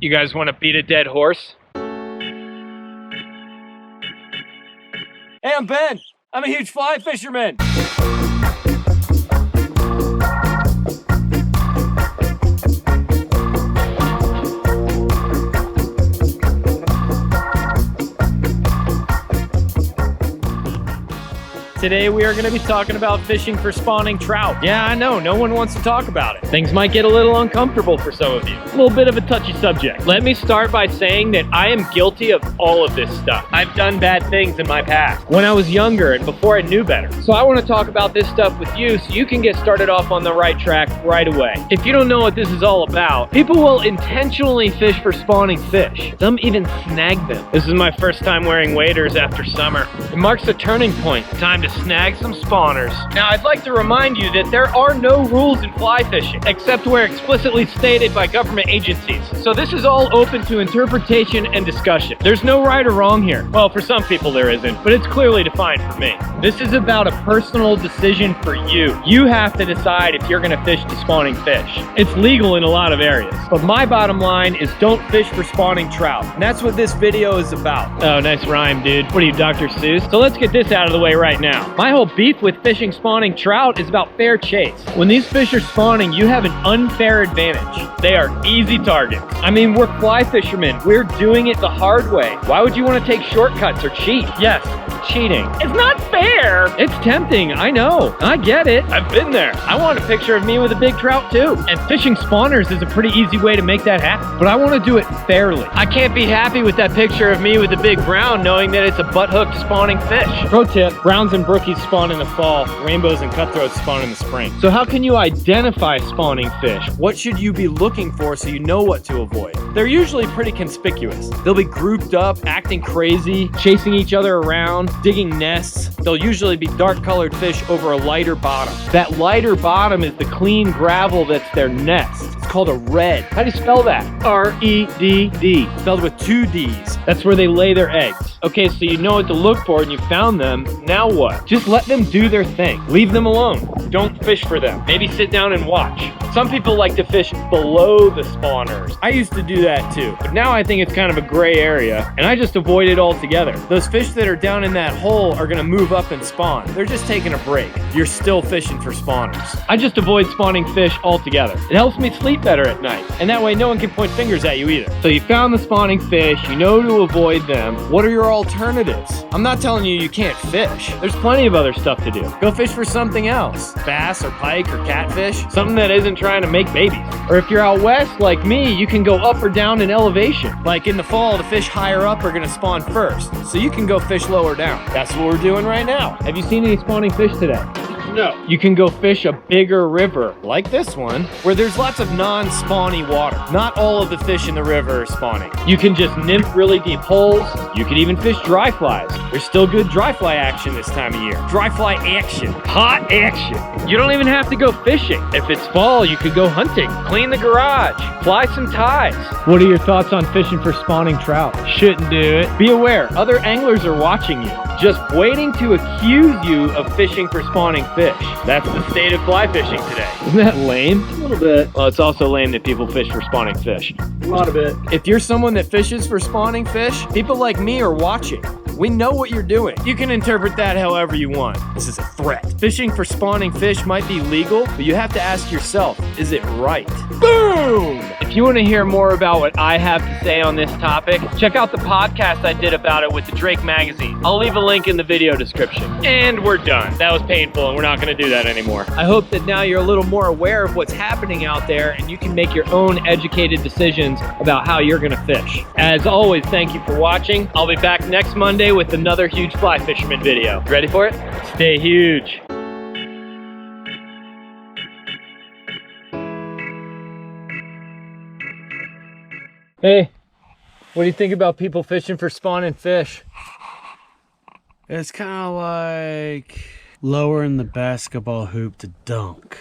You guys want to beat a dead horse? Hey, I'm Ben. I'm a huge fly fisherman. Today we are going to be talking about fishing for spawning trout. Yeah, I know, no one wants to talk about it. Things might get a little uncomfortable for some of you. A little bit of a touchy subject. Let me start by saying that I am guilty of all of this stuff. I've done bad things in my past when I was younger and before I knew better. So I want to talk about this stuff with you so you can get started off on the right track right away. If you don't know what this is all about, people will intentionally fish for spawning fish. Some even snag them. This is my first time wearing waders after summer. It marks a turning point. Time to snag some spawners. Now, I'd like to remind you that there are no rules in fly fishing, except where explicitly stated by government agencies. So this is all open to interpretation and discussion. There's no right or wrong here. Well, for some people there isn't, but it's clearly defined for me. This is about a personal decision for you. You have to decide if you're gonna fish to spawning fish. It's legal in a lot of areas, but my bottom line is don't fish for spawning trout. And that's what this video is about. Oh, nice rhyme, dude. What are you, Dr. Seuss? So let's get this out of the way right now. My whole beef with fishing spawning trout is about fair chase. When these fish are spawning, you have an unfair advantage. They are easy targets. I mean, we're fly fishermen. We're doing it the hard way. Why would you want to take shortcuts or cheat? Yes, cheating. It's not fair. It's tempting, I know. I get it. I've been there. I want a picture of me with a big trout too. And fishing spawners is a pretty easy way to make that happen. But I want to do it fairly. I can't be happy with that picture of me with a big brown knowing that it's a butt-hooked spawning fish. Pro tip, browns and brookies spawn in the fall. Rainbows and cutthroats spawn in the spring. So how can you identify spawning fish? What should you be looking for so you know what to avoid? They're usually pretty conspicuous. They'll be grouped up, acting crazy, chasing each other around, digging nests. They'll usually be dark colored fish over a lighter bottom. That lighter bottom is the clean gravel that's their nest. It's called a red. How do you spell that? R-E-D-D. Spelled with 2 D's. That's where they lay their eggs. Okay, so you know what to look for and you found them. Now what? Just let them do their thing. Leave them alone. Don't fish for them. Maybe sit down and watch. Some people like to fish below the spawners. I used to do that too, but now I think it's kind of a gray area, and I just avoid it altogether. Those fish that are down in that hole are gonna move up and spawn. They're just taking a break. You're still fishing for spawners. I just avoid spawning fish altogether. It helps me sleep better at night, and that way no one can point fingers at you either. So you found the spawning fish, you know to avoid them. What are your alternatives? I'm not telling you you can't fish. There's plenty of other stuff to do. Go fish for something else. Bass or pike or catfish. Something that isn't trying to make babies. Or if you're out west like me, you can go up or down in elevation. Like in the fall, the fish higher up are gonna spawn first. So you can go fish lower down. That's what we're doing right now. Have you seen any spawning fish today? No. You can go fish a bigger river, like this one, where there's lots of non-spawny water. Not all of the fish in the river are spawning. You can just nymph really deep holes. You can even fish dry flies. There's still good dry fly action this time of year. Dry fly action. Hot action. You don't even have to go fishing. If it's fall, you could go hunting. Clean the garage. Fly some ties. What are your thoughts on fishing for spawning trout? Shouldn't do it. Be aware, other anglers are watching you, just waiting to accuse you of fishing for spawning fish. That's the state of fly fishing today. Isn't that lame? A little bit. Well, it's also lame that people fish for spawning fish. A lot of it. If you're someone that fishes for spawning fish, people like me are watching. We know what you're doing. You can interpret that however you want. This is a threat. Fishing for spawning fish might be legal, but you have to ask yourself, is it right? Boom! If you want to hear more about what I have to say on this topic, check out the podcast I did about it with the Drake magazine. I'll leave a link in the video description. And we're done. That was painful and we're not going to do that anymore. I hope that now you're a little more aware of what's happening out there and you can make your own educated decisions about how you're going to fish. As always, thank you for watching. I'll be back next Monday with another huge fly fisherman video. Ready for it? Stay huge. Hey, what do you think about people fishing for spawning fish? It's kind of like lowering the basketball hoop to dunk.